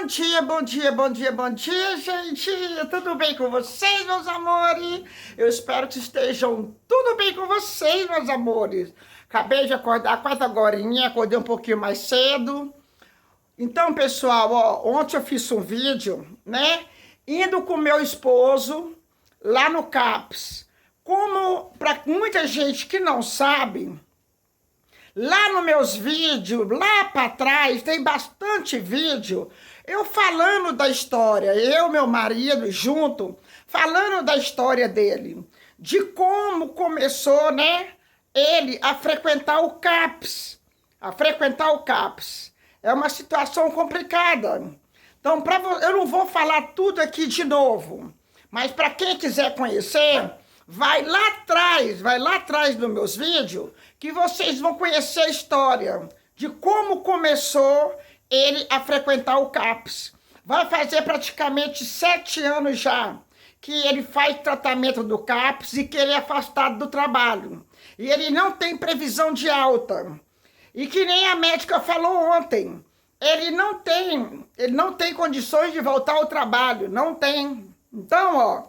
Bom dia, bom dia, bom dia, bom dia, gente! Tudo bem com vocês, meus amores? Eu espero que estejam tudo bem com vocês, meus amores. Acabei de acordar 4 horinhas, acordei um pouquinho mais cedo. Então, pessoal, ó, ontem eu fiz um vídeo, né? Indo com meu esposo lá no CAPS. Como para muita gente que não sabe, lá nos meus vídeos, lá para trás, tem bastante vídeo, eu falando da história, eu, meu marido, junto, falando da história dele, de como começou, né, ele a frequentar o CAPS, É uma situação complicada. Então, eu não vou falar tudo aqui de novo, mas para quem quiser conhecer, vai lá atrás dos meus vídeos, que vocês vão conhecer a história de como começou ele a frequentar o CAPS. Vai fazer praticamente 7 anos já que ele faz tratamento do CAPS e que ele é afastado do trabalho. E ele não tem previsão de alta. E que nem a médica falou ontem, ele não tem condições de voltar ao trabalho, não tem. Então, ó,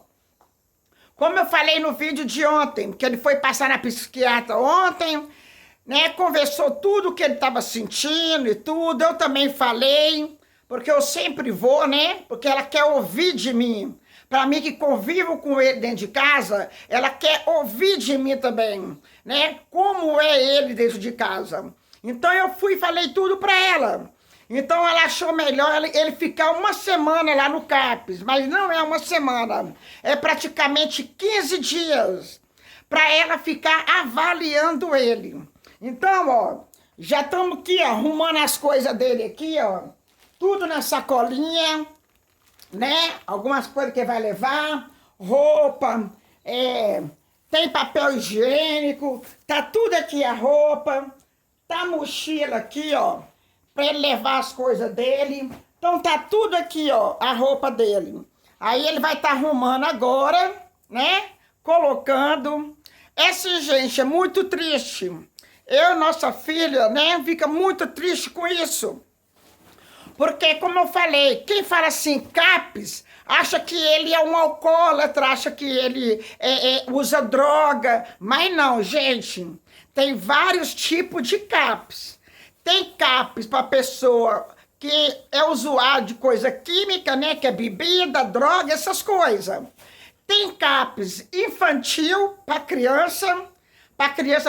como eu falei no vídeo de ontem, que ele foi passar na psiquiatra ontem, né, conversou tudo o que ele estava sentindo e tudo, eu também falei, porque eu sempre vou, né, porque ela quer ouvir de mim. Para mim que convivo com ele dentro de casa, ela quer ouvir de mim também, né, como é ele dentro de casa. Então eu fui e falei tudo para ela. Então ela achou melhor ele ficar uma semana lá no CAPS, mas não é uma semana, é praticamente 15 dias para ela ficar avaliando ele. Então, ó, já estamos aqui, ó, arrumando as coisas dele aqui, ó, tudo na sacolinha, né? Algumas coisas que ele vai levar, roupa, tem papel higiênico, tá tudo aqui a roupa, tá a mochila aqui, ó, para ele levar as coisas dele. Então tá tudo aqui, ó, a roupa dele. Aí ele vai estar arrumando agora, né? Colocando. Essa gente é muito triste. Nossa filha, né, fica muito triste com isso. Porque, como eu falei, quem fala assim, CAPS, acha que ele é um alcoólatra, acha que ele usa droga. Mas não, gente, tem vários tipos de CAPS. Tem CAPS para pessoa que é usuário de coisa química, né, que é bebida, droga, essas coisas. Tem CAPS infantil para criança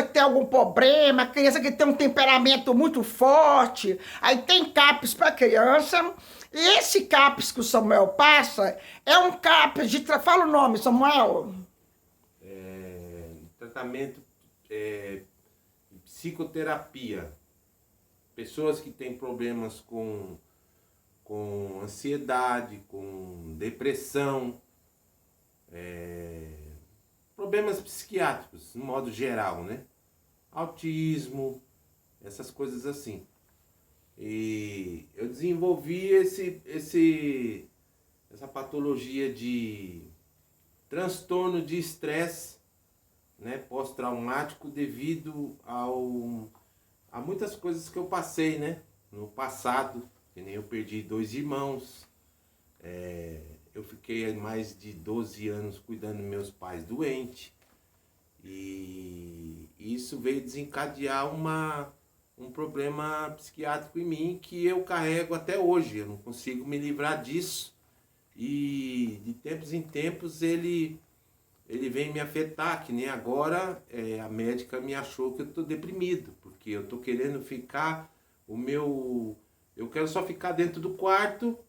que tem algum problema, criança que tem um temperamento muito forte. Aí tem CAPS para criança. E esse CAPS que o Samuel passa é um CAPS de... Fala o nome, Samuel. Tratamento psicoterapia. Pessoas que têm problemas com ansiedade, com depressão, problemas psiquiátricos, no modo geral, né? Autismo, essas coisas assim. E eu desenvolvi essa patologia de transtorno de estresse, né, pós-traumático devido a muitas coisas que eu passei, né, no passado, que nem eu perdi 2 irmãos, eu fiquei mais de 12 anos cuidando dos meus pais doentes, e isso veio desencadear um problema psiquiátrico em mim que eu carrego até hoje. Eu não consigo me livrar disso, e de tempos em tempos ele vem me afetar, que nem agora a médica me achou que eu estou deprimido, porque eu estou querendo ficar, eu quero só ficar dentro do quarto,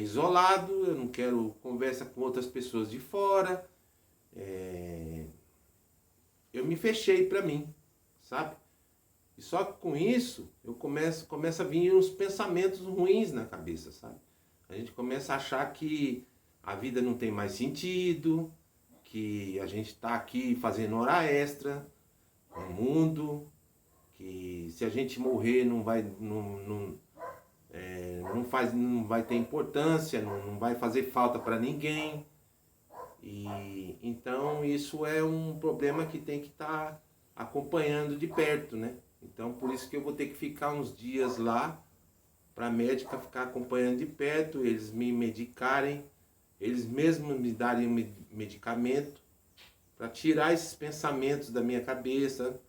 isolado, eu não quero conversa com outras pessoas de fora, eu me fechei para mim, sabe? E só que com isso eu começa a vir uns pensamentos ruins na cabeça, sabe? A gente começa a achar que a vida não tem mais sentido, que a gente está aqui fazendo hora extra no mundo, que se a gente morrer não vai ter importância, não vai fazer falta para ninguém. E então isso é um problema que tem que estar acompanhando de perto, né? Então por isso que eu vou ter que ficar uns dias lá para a médica ficar acompanhando de perto, eles me medicarem, eles mesmos me darem medicamento para tirar esses pensamentos da minha cabeça,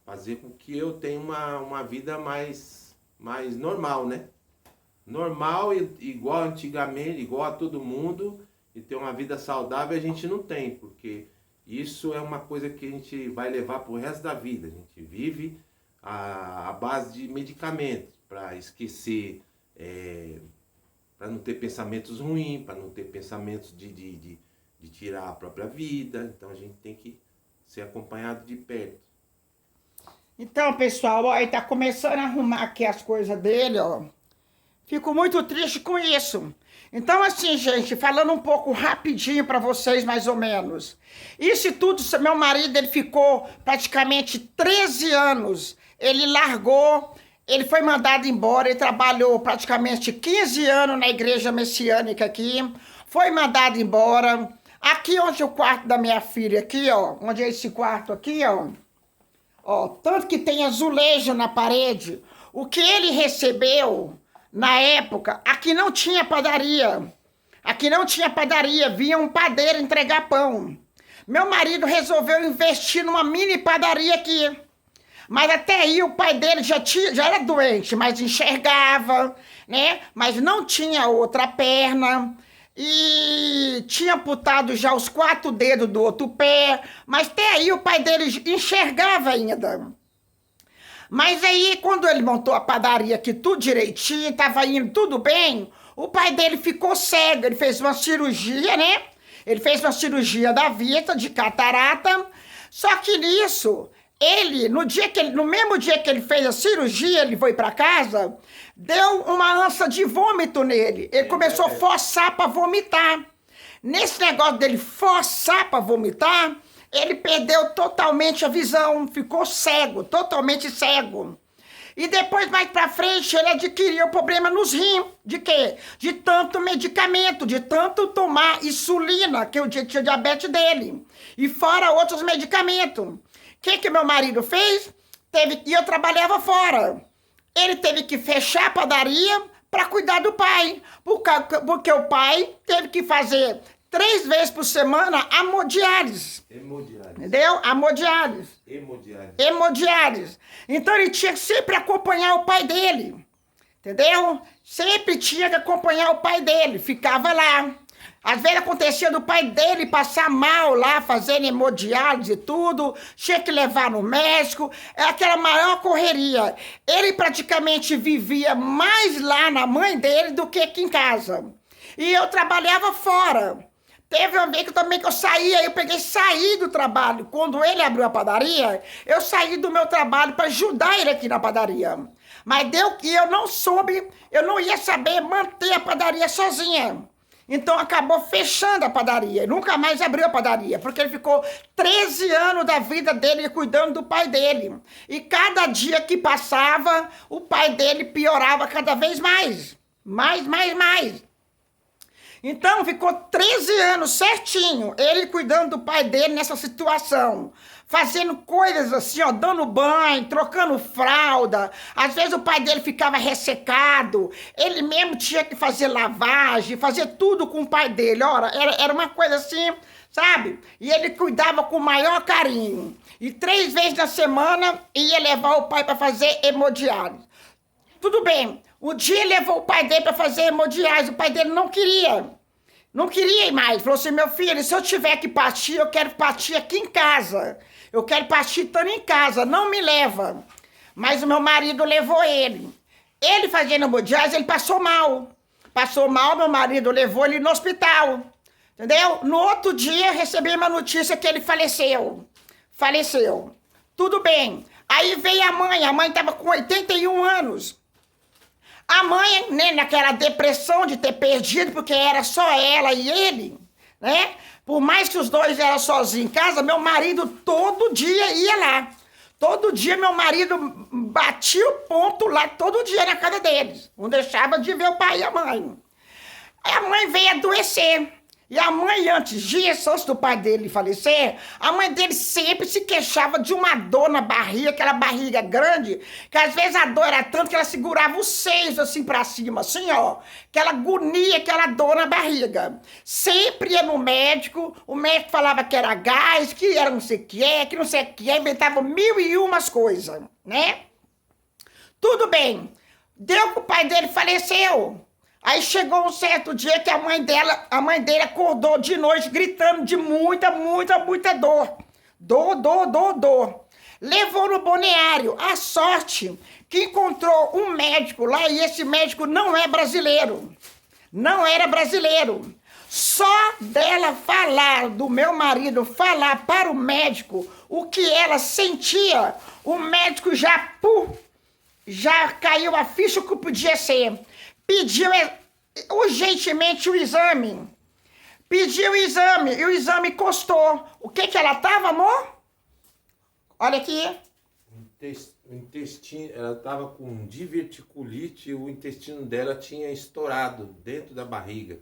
fazer com que eu tenha uma vida mais normal, né? Normal, igual antigamente, igual a todo mundo, e ter uma vida saudável a gente não tem, porque isso é uma coisa que a gente vai levar pro resto da vida. A gente vive à base de medicamentos, para esquecer, para não ter pensamentos ruins, para não ter pensamentos de tirar a própria vida. Então a gente tem que ser acompanhado de perto. Então, pessoal, ó, ele tá começando a arrumar aqui as coisas dele, ó. Fico muito triste com isso. Então, assim, gente, falando um pouco rapidinho para vocês, mais ou menos. Isso tudo, meu marido, ele ficou praticamente 13 anos. Ele largou, ele foi mandado embora, ele trabalhou praticamente 15 anos na igreja messiânica aqui. Foi mandado embora. Aqui onde é o quarto da minha filha, aqui, ó. Onde é esse quarto aqui, ó. Ó, tanto que tem azulejo na parede. O que ele recebeu... Na época, aqui não tinha padaria. Aqui não tinha padaria, vinha um padeiro entregar pão. Meu marido resolveu investir numa mini padaria aqui. Mas até aí o pai dele já era doente, mas enxergava, né? Mas não tinha outra perna. E tinha amputado já os 4 dedos do outro pé. Mas até aí o pai dele enxergava ainda. Mas aí, quando ele montou a padaria aqui tudo direitinho, estava indo tudo bem, o pai dele ficou cego, ele fez uma cirurgia, né? Ele fez uma cirurgia da vista, de catarata, só que nisso, ele, no mesmo dia que ele fez a cirurgia, ele foi para casa, deu uma ânsia de vômito nele, ele começou a forçar para vomitar. Nesse negócio dele forçar para vomitar, ele perdeu totalmente a visão, ficou cego, totalmente cego. E depois, mais pra frente, ele adquiriu problema nos rins. De quê? De tanto medicamento, de tanto tomar insulina, que eu tinha diabetes dele. E fora outros medicamentos. O que meu marido fez? E eu trabalhava fora. Ele teve que fechar a padaria para cuidar do pai. Porque o pai teve que fazer 3 vezes por semana hemodiálise. Entendeu? Hemodiálise. Então ele tinha que sempre acompanhar o pai dele. Entendeu? Sempre tinha que acompanhar o pai dele. Ficava lá. Às vezes acontecia do pai dele passar mal lá, fazendo hemodiálise e tudo. Tinha que levar no médico. É aquela maior correria. Ele praticamente vivia mais lá na mãe dele do que aqui em casa. E eu trabalhava fora. Teve uma vez que eu saí do trabalho. Quando ele abriu a padaria, eu saí do meu trabalho para ajudar ele aqui na padaria. Mas deu que eu não ia saber manter a padaria sozinha. Então acabou fechando a padaria. Nunca mais abriu a padaria, porque ele ficou 13 anos da vida dele cuidando do pai dele. E cada dia que passava, o pai dele piorava cada vez mais. Mais. Então, ficou 13 anos certinho, ele cuidando do pai dele nessa situação. Fazendo coisas assim, ó, dando banho, trocando fralda. Às vezes o pai dele ficava ressecado. Ele mesmo tinha que fazer lavagem, fazer tudo com o pai dele. Ora, era uma coisa assim, sabe? E ele cuidava com o maior carinho. E 3 vezes na semana ia levar o pai para fazer hemodiálise. Tudo bem. Um dia ele levou o pai dele para fazer hemodiálise, o pai dele não queria. Não queria ir mais. Falou assim, meu filho, se eu tiver que partir, eu quero partir aqui em casa. Eu quero partir estando em casa, não me leva. Mas o meu marido levou ele. Ele fazendo hemodiálise, ele passou mal. Passou mal, meu marido levou ele no hospital. Entendeu? No outro dia, recebi uma notícia que ele faleceu. Faleceu. Tudo bem. Aí veio a mãe estava com 81 anos. A mãe, né, naquela depressão de ter perdido, porque era só ela e ele, né? Por mais que os dois eram sozinhos em casa, meu marido todo dia ia lá. Todo dia meu marido batia o ponto lá, todo dia na casa deles. Não deixava de ver o pai e a mãe. Aí a mãe veio adoecer. E a mãe, antes disso, antes do pai dele falecer, a mãe dele sempre se queixava de uma dor na barriga, aquela barriga grande, que às vezes a dor era tanto que ela segurava os seios assim pra cima, assim, ó. Aquela agonia, aquela dor na barriga. Sempre ia no médico, o médico falava que era gás, que era não sei o que não sei o que, inventava 1001 coisas, né? Tudo bem. Deu que o pai dele faleceu. Aí chegou um certo dia que a mãe dele acordou de noite gritando de muita dor. Dor. Levou no balneário. A sorte que encontrou um médico lá e esse médico não é brasileiro. Não era brasileiro. Só dela falar, do meu marido falar para o médico o que ela sentia, o médico já caiu a ficha que podia ser. Pediu urgentemente o exame. Pediu o exame e o exame custou. O que ela tava, amor? Olha aqui. O intestino, ela estava com diverticulite e o intestino dela tinha estourado dentro da barriga.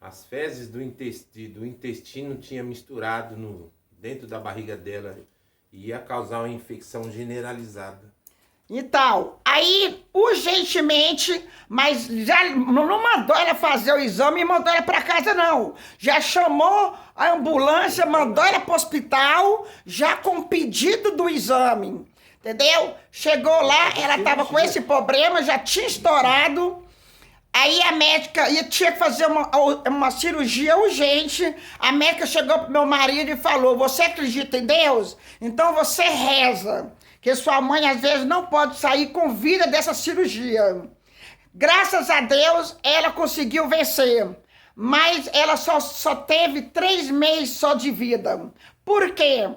As fezes do intestino tinha misturado dentro da barriga dela e ia causar uma infecção generalizada. Então, aí, urgentemente, mas já não mandou ela fazer o exame e mandou ela para casa, não. Já chamou a ambulância, mandou ela para o hospital, já com pedido do exame, entendeu? Chegou lá, ela estava com esse problema, já tinha estourado. Aí a médica tinha que fazer uma cirurgia urgente. A médica chegou pro meu marido e falou: você acredita em Deus? Então você reza, que sua mãe às vezes não pode sair com vida dessa cirurgia. Graças a Deus, ela conseguiu vencer. Mas ela só teve 3 meses só de vida. Por quê?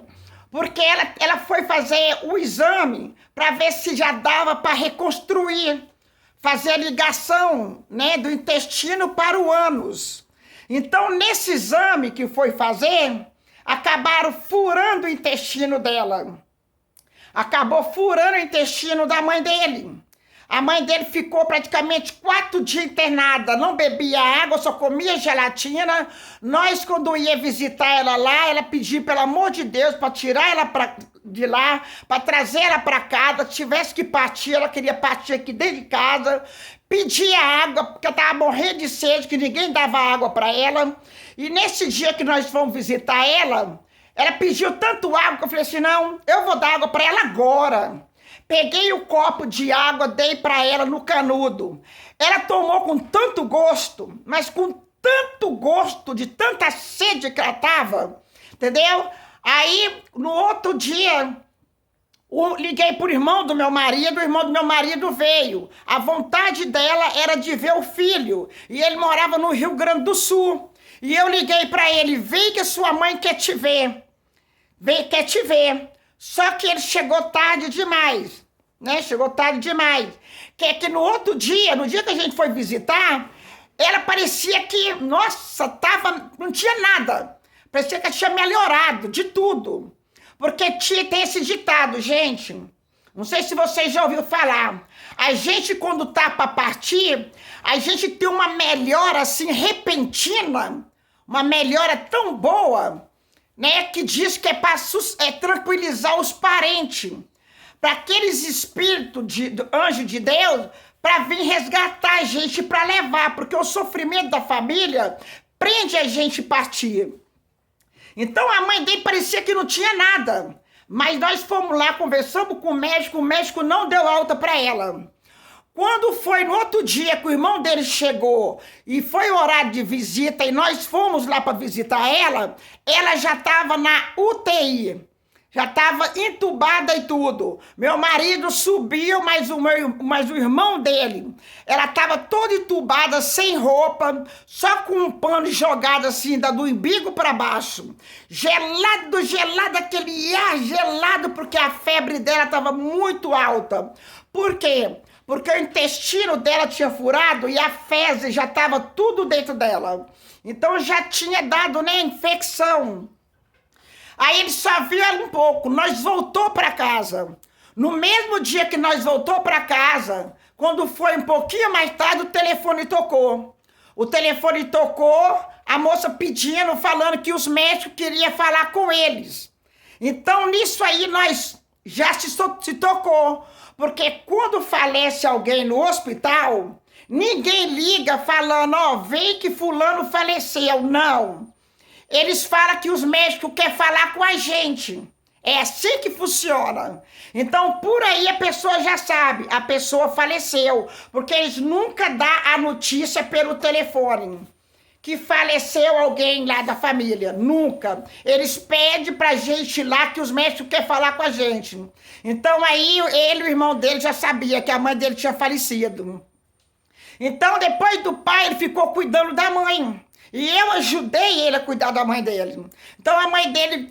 Porque ela foi fazer o exame para ver se já dava para reconstruir, fazer a ligação, né, do intestino para o ânus. Então, nesse exame que foi fazer, acabaram furando o intestino dela. Acabou furando o intestino da mãe dele. A mãe dele ficou praticamente 4 dias internada, não bebia água, só comia gelatina. Nós, quando ia visitar ela lá, ela pediu, pelo amor de Deus, para tirar ela de lá, para trazer ela para casa. Se tivesse que partir, ela queria partir aqui dentro de casa. Pedia água, porque ela estava morrendo de sede, que ninguém dava água para ela. E nesse dia que nós fomos visitar ela pediu tanto água que eu falei assim: não, eu vou dar água para ela agora. Peguei o copo de água, dei para ela no canudo. Ela tomou com tanto gosto, mas com tanto gosto, de tanta sede que ela tava, entendeu? Aí, no outro dia, liguei pro irmão do meu marido, o irmão do meu marido veio. A vontade dela era de ver o filho, e ele morava no Rio Grande do Sul. E eu liguei para ele: vem que sua mãe quer te ver. Quer te ver. Só que ele chegou tarde demais, né? Chegou tarde demais. Que no outro dia, no dia que a gente foi visitar, ela parecia que, nossa, não tinha nada. Parecia que ela tinha melhorado de tudo. Porque tem esse ditado, gente. Não sei se vocês já ouviram falar. A gente, quando tá para partir, a gente tem uma melhora assim repentina, uma melhora tão boa, né, que diz que é para tranquilizar os parentes, para aqueles espíritos de anjo de Deus, para vir resgatar a gente, para levar, porque o sofrimento da família prende a gente partir. Então a mãe dele parecia que não tinha nada, mas nós fomos lá, conversamos com o médico não deu alta para ela. Quando foi no outro dia que o irmão dele chegou e foi o horário de visita e nós fomos lá para visitar ela já estava na UTI, já estava entubada e tudo. Meu marido subiu, mas o irmão dele, ela estava toda entubada, sem roupa, só com um pano jogado assim, do umbigo para baixo. Gelado, aquele ar gelado, porque a febre dela estava muito alta. Por quê? Porque o intestino dela tinha furado e a fezes já estava tudo dentro dela. Então já tinha dado, né, infecção. Aí ele só viu ela um pouco, nós voltou para casa. No mesmo dia que nós voltou para casa, quando foi um pouquinho mais tarde, o telefone tocou. O telefone tocou, a moça pedindo, falando que os médicos queriam falar com eles. Então, nisso aí, nós já se tocou. Porque quando falece alguém no hospital, ninguém liga falando, ó, vem que fulano faleceu. Não. Eles falam que os médicos querem falar com a gente. É assim que funciona. Então, por aí a pessoa já sabe, a pessoa faleceu. Porque eles nunca dão a notícia pelo telefone que faleceu alguém lá da família. Nunca. Eles pedem pra gente lá que os médicos querem falar com a gente. Então, aí ele e o irmão dele já sabia que a mãe dele tinha falecido. Então, depois do pai, ele ficou cuidando da mãe. E eu ajudei ele a cuidar da mãe dele. Então, a mãe dele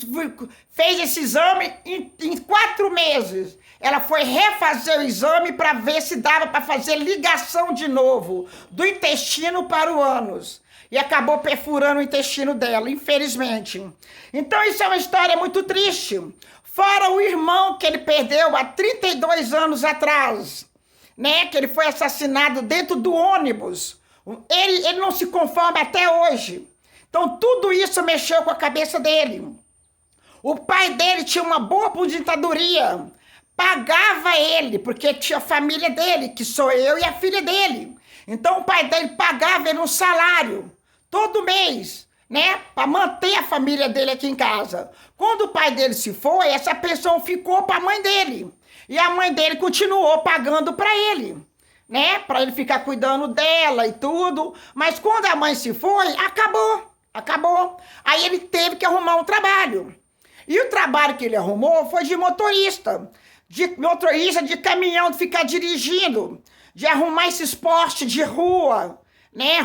fez esse exame em 4 meses. Ela foi refazer o exame para ver se dava para fazer ligação de novo do intestino para o ânus. E acabou perfurando o intestino dela, infelizmente. Então, isso é uma história muito triste. Fora o irmão que ele perdeu há 32 anos atrás, né? Que ele foi assassinado dentro do ônibus. Ele não se conforma até hoje. Então, tudo isso mexeu com a cabeça dele. O pai dele tinha uma boa aposentadoria. Pagava ele, porque tinha a família dele, que sou eu e a filha dele. Então, o pai dele pagava ele um salário todo mês, né? Para manter a família dele aqui em casa. Quando o pai dele se foi, essa pensão ficou para a mãe dele. E a mãe dele continuou pagando para ele, né? Para ele ficar cuidando dela e tudo. Mas quando a mãe se foi, acabou. Aí ele teve que arrumar um trabalho. E o trabalho que ele arrumou foi de motorista de caminhão, de ficar dirigindo, de arrumar esses postes de rua, né?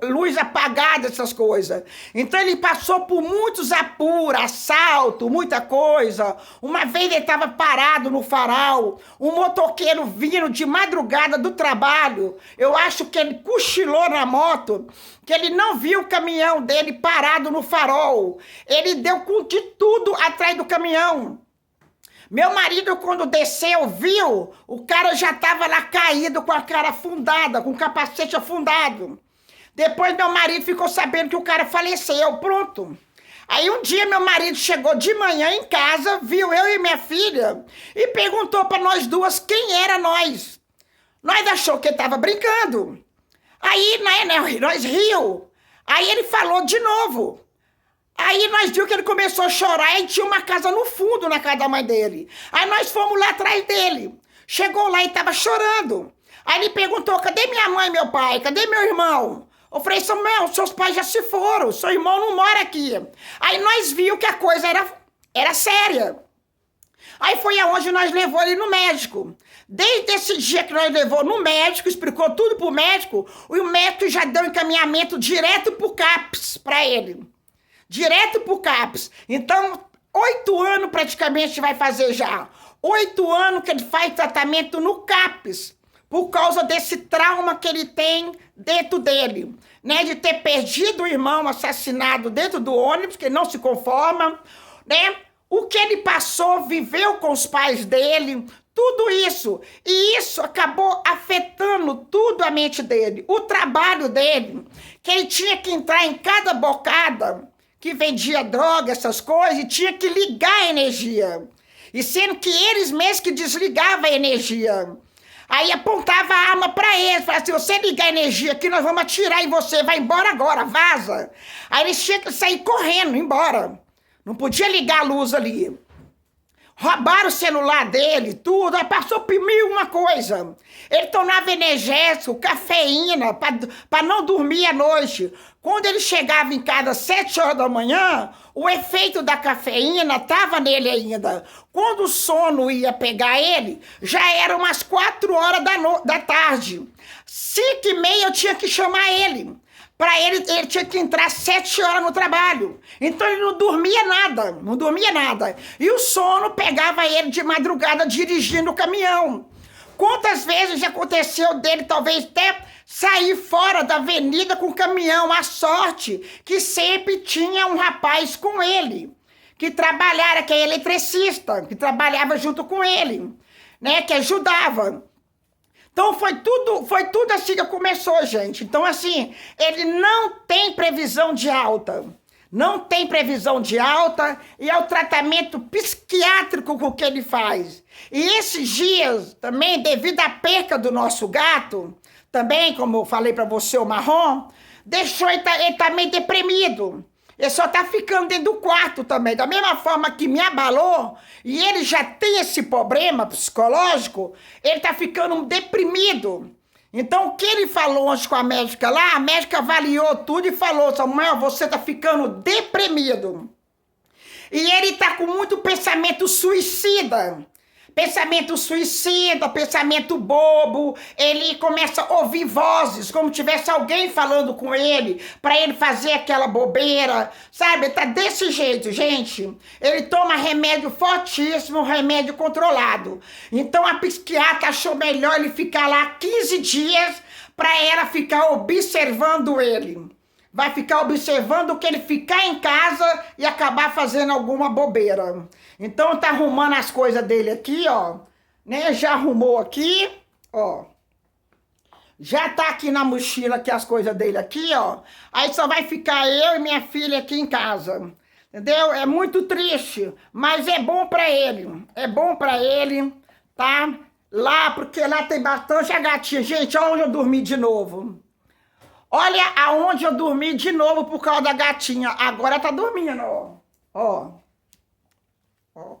Luz apagada, essas coisas. Então ele passou por muitos apuros, assalto, muita coisa. Uma vez ele estava parado no farol, um motoqueiro vindo de madrugada do trabalho. Eu acho que ele cochilou na moto, que ele não viu o caminhão dele parado no farol. Ele deu com de tudo atrás do caminhão. Meu marido, quando desceu, viu, o cara já estava lá caído, com a cara afundada, com o capacete afundado. Depois meu marido ficou sabendo que o cara faleceu, pronto. Aí um dia meu marido chegou de manhã em casa, viu eu e minha filha, e perguntou para nós duas quem era nós. Nós achou que ele estava brincando. Aí, né, nós riu. Aí ele falou de novo. Aí nós vimos que ele começou a chorar e tinha uma casa no fundo, na casa da mãe dele. Aí nós fomos lá atrás dele. Chegou lá e estava chorando. Aí ele perguntou, cadê minha mãe e meu pai? Cadê meu irmão? Eu falei, Samuel, seus pais já se foram, seu irmão não mora aqui. Aí nós vimos que a coisa era séria. Aí foi aonde nós levou ele no médico. Desde esse dia que nós levou no médico, explicou tudo pro médico, o médico já deu encaminhamento direto pro CAPS para ele. Direto pro CAPS. Então, 8 anos praticamente vai fazer já. 8 anos que ele faz tratamento no CAPS, por causa desse trauma que ele tem dentro dele, né? De ter perdido o irmão assassinado dentro do ônibus, que ele não se conforma, né? O que ele passou, viveu com os pais dele, tudo isso. E isso acabou afetando tudo a mente dele. O trabalho dele, que ele tinha que entrar em cada bocada que vendia droga, essas coisas, e tinha que ligar a energia. E sendo que eles mesmos que desligavam a energia. Aí apontava a arma para eles, falava assim, você ligar a energia aqui, nós vamos atirar em você, vai embora agora, vaza. Aí eles tinham que sair correndo, embora. Não podia ligar a luz ali. Roubaram o celular dele, tudo, aí passou por 1001 coisa. Ele tomava energético, cafeína, para não dormir à noite. Quando ele chegava em casa às 7 horas da manhã, o efeito da cafeína estava nele ainda. Quando o sono ia pegar ele, já eram umas 4 horas da tarde. 5h30 eu tinha que chamar ele. Para ele tinha que entrar 7 horas no trabalho. Então ele não dormia nada. E o sono pegava ele de madrugada dirigindo o caminhão. Quantas vezes já aconteceu dele talvez até sair fora da avenida com o caminhão? A sorte que sempre tinha um rapaz com ele, que trabalhava, que é eletricista, que trabalhava junto com ele, né, que ajudava. Então foi tudo assim que começou, gente. Então, assim, ele não tem previsão de alta. Não tem previsão de alta e é o tratamento psiquiátrico com que ele faz. E esses dias, também, devido à perca do nosso gato, também, como eu falei para você, o Marrom, deixou ele tá meio deprimido. Ele só tá ficando dentro do quarto também. Da mesma forma que me abalou, e ele já tem esse problema psicológico, ele tá ficando deprimido. Então, o que ele falou antes com a médica lá, a médica avaliou tudo e falou, Samuel, você tá ficando deprimido. E ele tá com muito pensamento suicida. Pensamento suicida, pensamento bobo, ele começa a ouvir vozes, como tivesse alguém falando com ele, para ele fazer aquela bobeira, sabe? Tá desse jeito, gente. Ele toma remédio fortíssimo, remédio controlado. Então a psiquiatra achou melhor ele ficar lá 15 dias para ela ficar observando ele. Vai ficar observando que ele ficar em casa e acabar fazendo alguma bobeira. Então tá arrumando as coisas dele aqui, ó, né? Já arrumou aqui, ó. Já tá aqui na mochila aqui as coisas dele aqui, ó. Aí só vai ficar eu e minha filha aqui em casa. Entendeu? É muito triste, mas é bom pra ele. É bom pra ele, tá? Lá, porque lá tem bastante a gatinha. Gente, olha onde eu dormi de novo. Olha aonde eu dormi de novo por causa da gatinha. Agora tá dormindo, ó. Ó. Ó.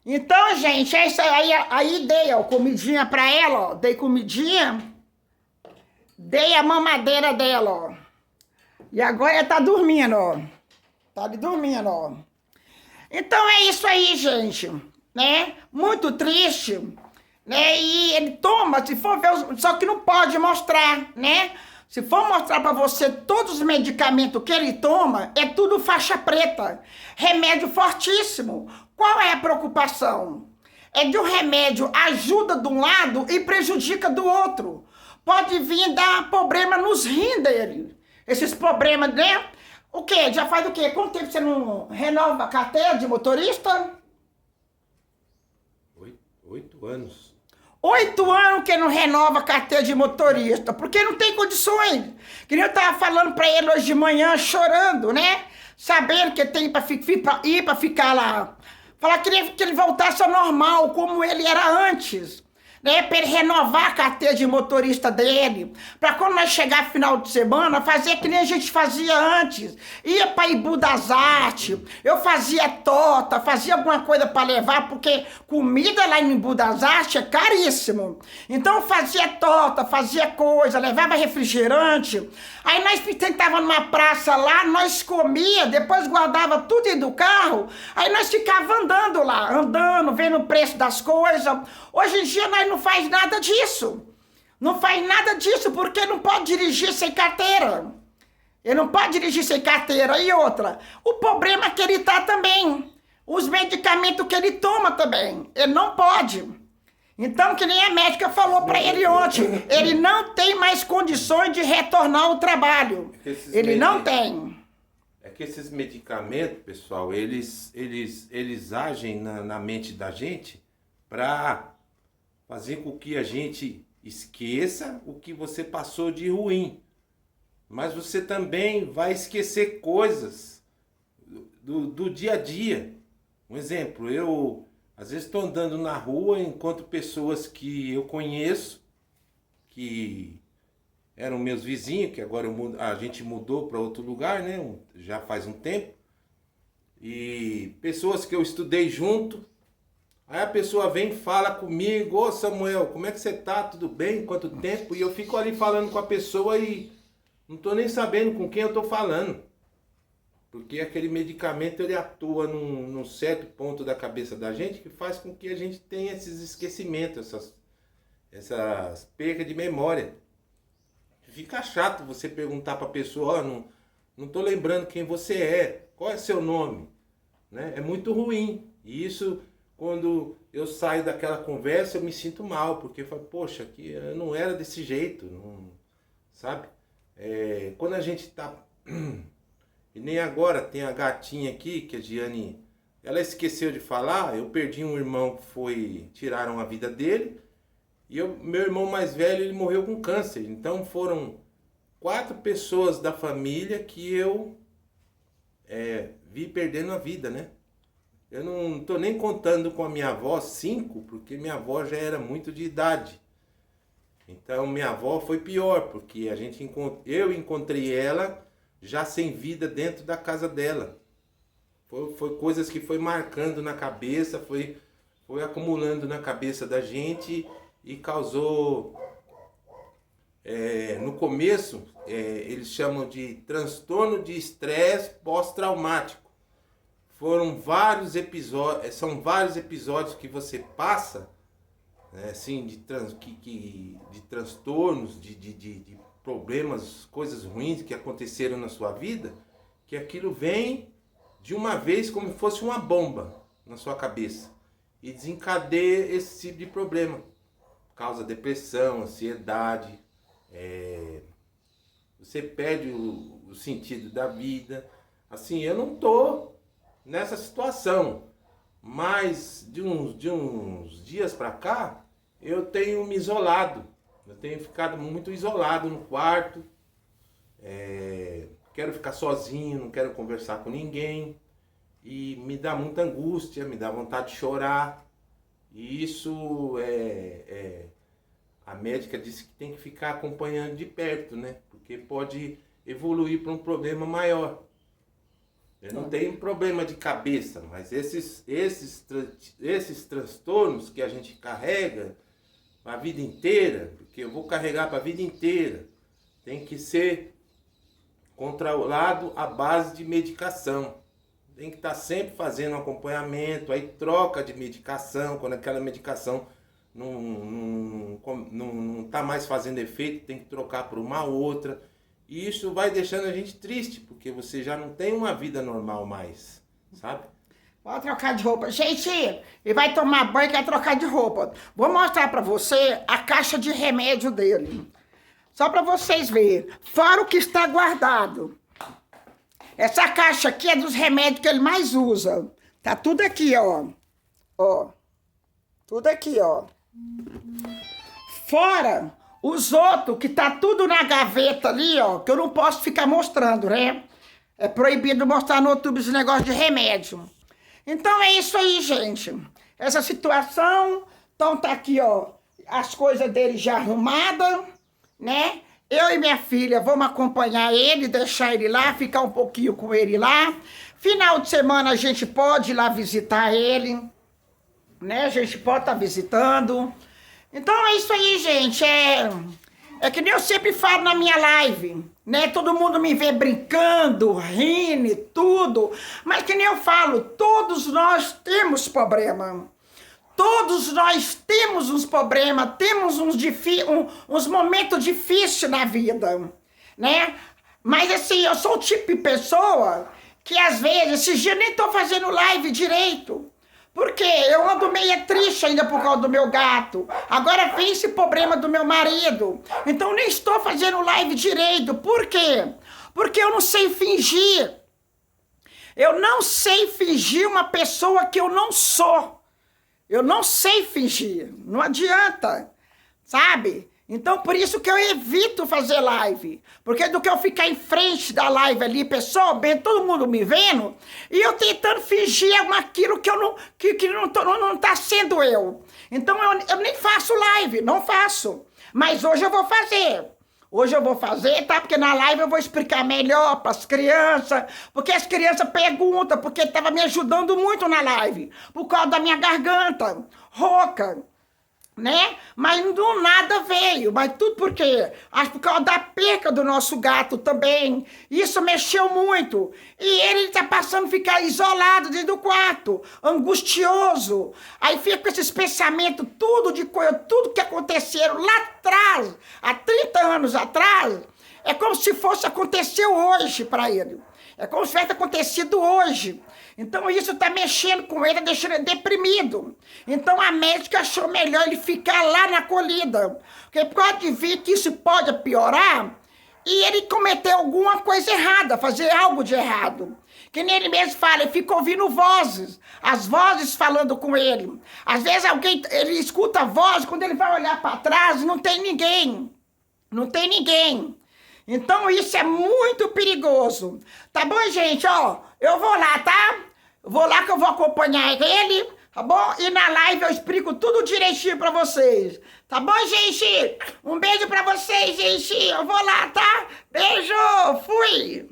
Então, gente, é isso aí. Aí dei, ó, comidinha pra ela, ó. Dei comidinha. Dei a mamadeira dela, ó. E agora ela tá dormindo, ó. Tá ali dormindo, ó. Então é isso aí, gente. Né? Muito triste. Né? E ele toma, se for ver, só que não pode mostrar, né? Se for mostrar para você todos os medicamentos que ele toma, é tudo faixa preta, remédio fortíssimo. Qual é a preocupação? É que o remédio ajuda de um lado e prejudica do outro. Pode vir dar problema nos rins dele. Esses problemas, né? O quê? Já faz o quê? Quanto tempo você não renova a carteira de motorista? 8 anos. 8 anos que não renova a carteira de motorista, porque não tem condições. Que nem eu tava falando pra ele hoje de manhã, chorando, né? Sabendo que tem pra ir pra ficar lá. Falar que ele voltasse ao normal, como ele era antes. Né, para ele renovar a carteira de motorista dele, para quando nós chegar final de semana, fazer que nem a gente fazia antes, ia para Ibu das Artes, eu fazia torta, fazia alguma coisa para levar, porque comida lá em Ibu das Artes é caríssimo, então fazia torta, fazia coisa, levava refrigerante, aí nós tentava numa praça lá, nós comia, depois guardava tudo dentro do carro, aí nós ficava andando lá, andando, vendo o preço das coisas. Hoje em dia nós não faz nada disso. Não faz nada disso porque não pode dirigir sem carteira. Ele não pode dirigir sem carteira. E outra, o problema é que ele tá também. Os medicamentos que ele toma também. Ele não pode. Então, que nem a médica falou para ele ontem, ele não tem mais condições de retornar ao trabalho. Ele não tem. É que esses medicamentos, pessoal, eles agem na mente da gente para fazer com que a gente esqueça o que você passou de ruim. Mas você também vai esquecer coisas do dia a dia. Um exemplo, eu às vezes estou andando na rua, encontro pessoas que eu conheço, que eram meus vizinhos, que agora a gente mudou para outro lugar, né? Já faz um tempo. E pessoas que eu estudei junto. Aí a pessoa vem e fala comigo, ô Samuel, como é que você tá? Tudo bem? Quanto tempo? E eu fico ali falando com a pessoa e não tô nem sabendo com quem eu tô falando. Porque aquele medicamento ele atua num certo ponto da cabeça da gente que faz com que a gente tenha esses esquecimentos, essas percas de memória. Fica chato você perguntar pra pessoa, ó, não tô lembrando quem você é, qual é seu nome? Né? É muito ruim. E isso, quando eu saio daquela conversa, eu me sinto mal, porque eu falo, poxa, que eu não era desse jeito, não, sabe? Quando a gente tá... E nem agora tem a gatinha aqui, que a Giane ela esqueceu de falar, eu perdi um irmão que tiraram a vida dele, e meu irmão mais velho, ele morreu com câncer. Então foram 4 pessoas da família que eu vi perdendo a vida, né? Eu não tô nem contando com a minha avó, 5, porque minha avó já era muito de idade. Então minha avó foi pior, porque eu encontrei ela já sem vida dentro da casa dela. Foi coisas que foi marcando na cabeça, foi acumulando na cabeça da gente e causou, no começo, eles chamam de transtorno de estresse pós-traumático. São vários episódios que você passa, né, assim, de transtornos, de problemas, coisas ruins que aconteceram na sua vida, que aquilo vem de uma vez como se fosse uma bomba na sua cabeça e desencadeia esse tipo de problema. Causa depressão, ansiedade, você perde o sentido da vida. Assim, eu não tô nessa situação, mas de uns dias para cá, eu tenho me isolado. Eu tenho ficado muito isolado no quarto. Quero ficar sozinho, não quero conversar com ninguém. E me dá muita angústia, me dá vontade de chorar. E isso a médica disse que tem que ficar acompanhando de perto, né? Porque pode evoluir para um problema maior. Eu não tenho problema de cabeça, mas esses transtornos que a gente carrega a vida inteira, porque eu vou carregar para a vida inteira, tem que ser controlado à base de medicação. Tem que estar sempre fazendo acompanhamento, aí troca de medicação, quando aquela medicação não está mais fazendo efeito, tem que trocar por uma outra. E isso vai deixando a gente triste, porque você já não tem uma vida normal mais, sabe? Vou trocar de roupa. Gente, ele vai tomar banho e quer trocar de roupa. Vou mostrar pra você a caixa de remédio dele. Só pra vocês verem. Fora o que está guardado. Essa caixa aqui é dos remédios que ele mais usa. Tá tudo aqui, ó. Ó. Tudo aqui, ó. Fora os outros que tá tudo na gaveta ali, ó. Que eu não posso ficar mostrando, né? É proibido mostrar no YouTube esse negócio de remédio. Então é isso aí, gente. Essa situação. Então tá aqui, ó. As coisas dele já arrumadas, né? Eu e minha filha vamos acompanhar ele, deixar ele lá, ficar um pouquinho com ele lá. Final de semana a gente pode ir lá visitar ele, né? A gente pode estar visitando. Então é isso aí, gente. É que nem eu sempre falo na minha live, né? Todo mundo me vê brincando, rindo e tudo. Mas que nem eu falo, todos nós temos problema. Todos nós temos uns problemas, temos uns momentos difíceis na vida, né? Mas assim, eu sou o tipo de pessoa que às vezes, esses dias nem tô fazendo live direito. Porque eu ando meio triste ainda por causa do meu gato. Agora vem esse problema do meu marido. Então nem estou fazendo live direito. Por quê? Porque eu não sei fingir. Eu não sei fingir uma pessoa que eu não sou. Eu não sei fingir, não adianta, sabe? Então, por isso que eu evito fazer live. Porque do que eu ficar em frente da live ali, pessoal, bem, todo mundo me vendo, e eu tentando fingir aquilo que não tá sendo eu. Então, eu nem faço live, não faço. Mas hoje eu vou fazer. Hoje eu vou fazer, tá? Porque na live eu vou explicar melhor para as crianças, porque as crianças perguntam, porque estava me ajudando muito na live, por causa da minha garganta rouca, né? Mas do nada veio, mas tudo por quê? Acho por causa da perca do nosso gato também. Isso mexeu muito. E ele tá passando a ficar isolado dentro do quarto, angustioso. Aí fica com esses pensamentos, tudo que aconteceram lá atrás, há 30 anos atrás, é como se fosse acontecer hoje para ele. É como se tivesse acontecido hoje. Então isso está mexendo com ele, deixando ele deprimido. Então a médica achou melhor ele ficar lá na acolhida. Porque pode vir que isso pode piorar e ele cometer alguma coisa errada, fazer algo de errado. Que nem ele mesmo fala, ele fica ouvindo vozes, as vozes falando com ele. Às vezes ele escuta a voz, quando ele vai olhar para trás, não tem ninguém. Não tem ninguém. Então isso é muito perigoso. Tá bom, gente? Ó, eu vou lá, tá? Eu vou lá que eu vou acompanhar ele, tá bom? E na live eu explico tudo direitinho pra vocês. Tá bom, gente? Um beijo pra vocês, gente. Eu vou lá, tá? Beijo! Fui!